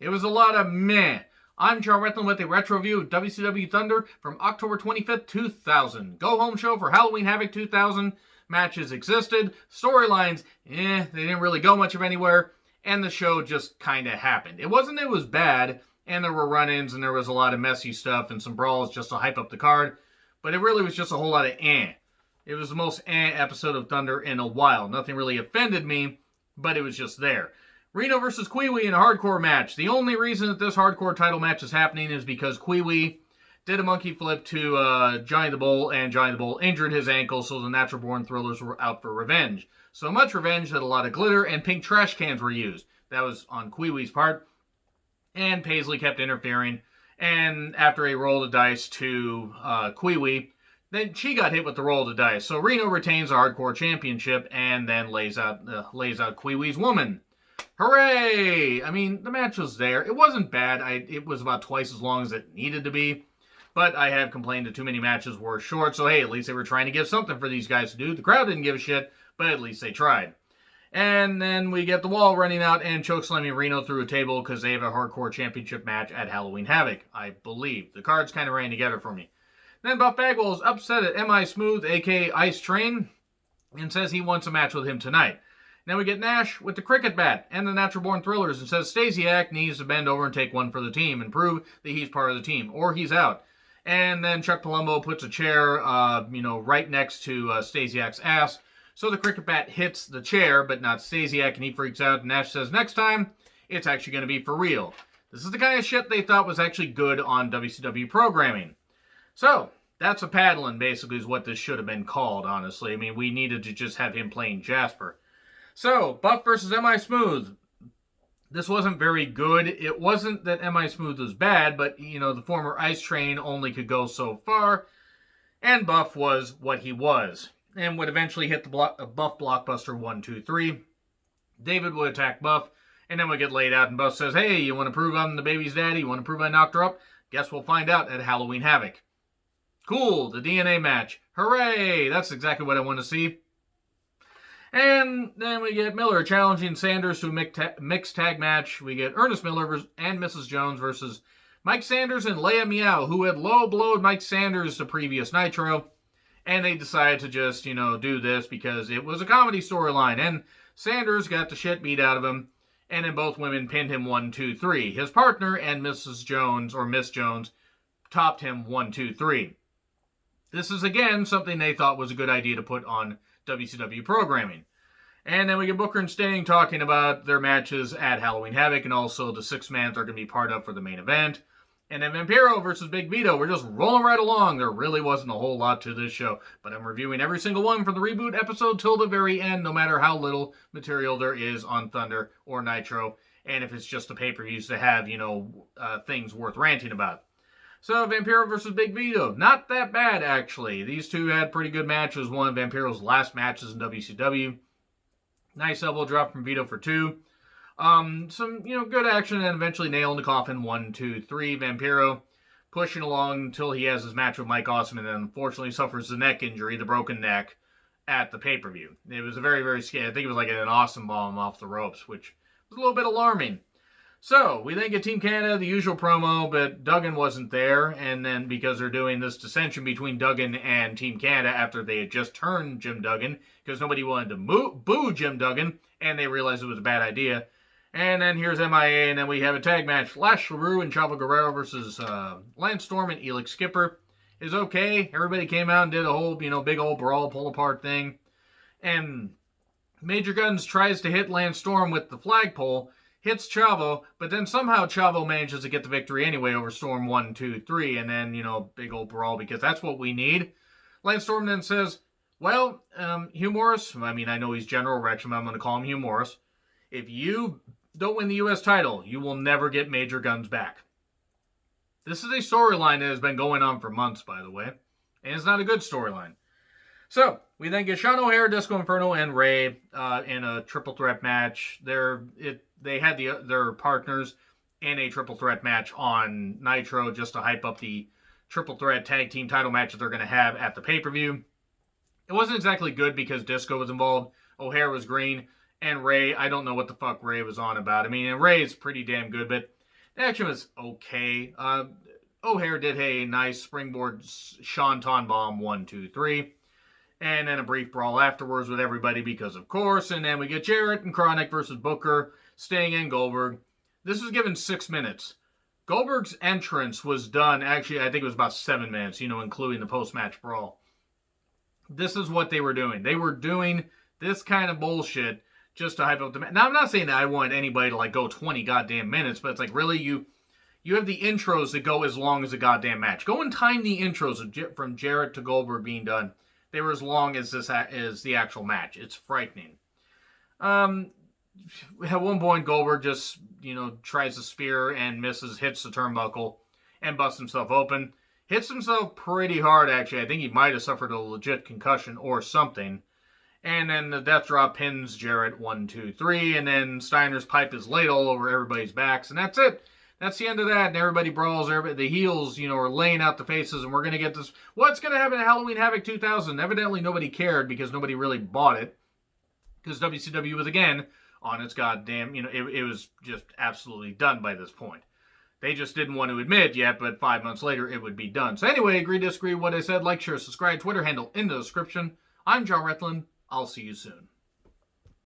It was a lot of meh. I'm John Retlin with a retro review of WCW Thunder from October 25th, 2000. Go home show for Halloween Havoc 2000. Matches existed. Storylines, they didn't really go much of anywhere. And the show just kind of happened. It was bad, and there were run-ins, and there was a lot of messy stuff and some brawls just to hype up the card. But it really was just a whole lot of eh. It was the most episode of Thunder in a while. Nothing really offended me, but it was just there. Reno versus Kwee-Wee in a hardcore match. The only reason that this hardcore title match is happening is because Kwee-Wee did a monkey flip to Johnny the Bull, and Johnny the Bull injured his ankle, so the Natural Born Thrillers were out for revenge. So much revenge that a lot of glitter and pink trash cans were used. That was on Kwee-Wee's part. And Paisley kept interfering. And after a roll of the dice to Kwee-Wee, then she got hit with the roll of the dice. So Reno retains the hardcore championship and then lays out Kwee-Wee's woman. Hooray! I mean, the match was there. It wasn't bad. It was about twice as long as it needed to be. But I have complained that too many matches were short. So hey, at least they were trying to give something for these guys to do. The crowd didn't give a shit, but at least they tried. And then we get the Wall running out and chokeslamming Reno through a table because they have a hardcore championship match at Halloween Havoc, I believe. The cards kind of ran together for me. Then Buff Bagwell is upset at M.I. Smooth, a.k.a. Ice Train, and says he wants a match with him tonight. Then we get Nash with the cricket bat and the Natural Born Thrillers and says Stasiak needs to bend over and take one for the team and prove that he's part of the team, or he's out. And then Chuck Palumbo puts a chair, right next to Stasiak's ass. So the cricket bat hits the chair, but not Stasiak, and he freaks out. And Nash says next time, it's actually going to be for real. This is the kind of shit they thought was actually good on WCW programming. So, that's a paddling, basically, is what this should have been called, honestly. I mean, we needed to just have him playing Jasper. So, Buff versus M.I. Smooth. This wasn't very good. It wasn't that M.I. Smooth was bad, but, the former Ice Train only could go so far. And Buff was what he was. And would eventually hit the Buff Blockbuster 1, 2, 3. David would attack Buff, and then would get laid out, and Buff says, hey, you want to prove I'm the baby's daddy? You want to prove I knocked her up? Guess we'll find out at Halloween Havoc. Cool, the DNA match. Hooray! That's exactly what I want to see. And then we get Miller challenging Sanders to a mixed tag match. We get Ernest Miller and Mrs. Jones versus Mike Sanders and Leia Meow, who had low-blowed Mike Sanders the previous Nitro. And they decided to just, do this because it was a comedy storyline. And Sanders got the shit beat out of him. And then both women pinned him 1, 2, 3. His partner and Mrs. Jones, or Miss Jones, topped him 1, 2, 3. This is, again, something they thought was a good idea to put on WCW programming. And then we get Booker and Sting talking about their matches at Halloween Havoc and also the 6-man they're going to be part of for the main event. And then Vampiro versus Big Vito. We're just rolling right along. There really wasn't a whole lot to this show. But I'm reviewing every single one from the reboot episode till the very end, no matter how little material there is on Thunder or Nitro. And if it's just the pay-per-views to have, things worth ranting about. So, Vampiro versus Big Vito. Not that bad, actually. These two had pretty good matches. One of Vampiro's last matches in WCW. Nice elbow drop from Vito for 2. Some, good action and eventually nail in the coffin. 1, 2, 3. Vampiro pushing along until he has his match with Mike Awesome and then unfortunately suffers the neck injury, the broken neck, at the pay-per-view. It was a very, very scary. I think it was like an Awesome Bomb off the ropes, which was a little bit alarming. So, we then get Team Canada, the usual promo, but Duggan wasn't there, and then because they're doing this dissension between Duggan and Team Canada after they had just turned Jim Duggan, because nobody wanted to boo Jim Duggan, and they realized it was a bad idea. And then here's MIA, and then we have a tag match. Lash LaRue and Chavo Guerrero versus Lance Storm and Elix Skipper. Is okay. Everybody came out and did a whole, big old brawl, pull-apart thing. And Major Guns tries to hit Lance Storm with the flagpole, hits Chavo, but then somehow Chavo manages to get the victory anyway over Storm 1, 2, 3, and then, big old brawl, because that's what we need. Lance Storm then says, well, Hugh Morris, I know he's General Wrexham, I'm going to call him Hugh Morris. If you don't win the U.S. title, you will never get Major Guns back. This is a storyline that has been going on for months, by the way, and it's not a good storyline. So, we then get Sean O'Haire, Disco Inferno, and Ray in a triple threat match. They had their partners in a triple threat match on Nitro just to hype up the triple threat tag team title match that they're going to have at the pay-per-view. It wasn't exactly good because Disco was involved. O'Haire was green. And Ray, I don't know what the fuck Ray was on about. And Ray is pretty damn good, but The action was okay. O'Hare did a nice springboard Shanton bomb 1-2-3. And then a brief brawl afterwards with everybody because of course. And then we get Jarrett and Chronic versus Booker, Sting, and Goldberg. This was given 6 minutes. Goldberg's entrance was done, actually, I think it was about 7 minutes, including the post-match brawl. This is what they were doing. They were doing this kind of bullshit just to hype up the match. Now, I'm not saying that I want anybody to, go 20 goddamn minutes, but it's like, really, you have the intros that go as long as a goddamn match. Go and time the intros from Jarrett to Goldberg being done. They were as long as this is the actual match. It's frightening. At one point, Goldberg just, tries to spear and misses, hits the turnbuckle, and busts himself open. Hits himself pretty hard, actually. I think he might have suffered a legit concussion or something. And then the death drop pins Jarrett 1-2-3, and then Steiner's pipe his ladle over everybody's backs, and that's it. That's the end of that, and everybody brawls. The heels, are laying out the faces, and we're going to get this. What's going to happen at Halloween Havoc 2000? Evidently, nobody cared because nobody really bought it. Because WCW was, again, on its goddamn, it was just absolutely done by this point. They just didn't want to admit yet, but 5 months later, it would be done. So anyway, agree, disagree with what I said. Like, share, subscribe, Twitter handle in the description. I'm John Rethlin. I'll see you soon.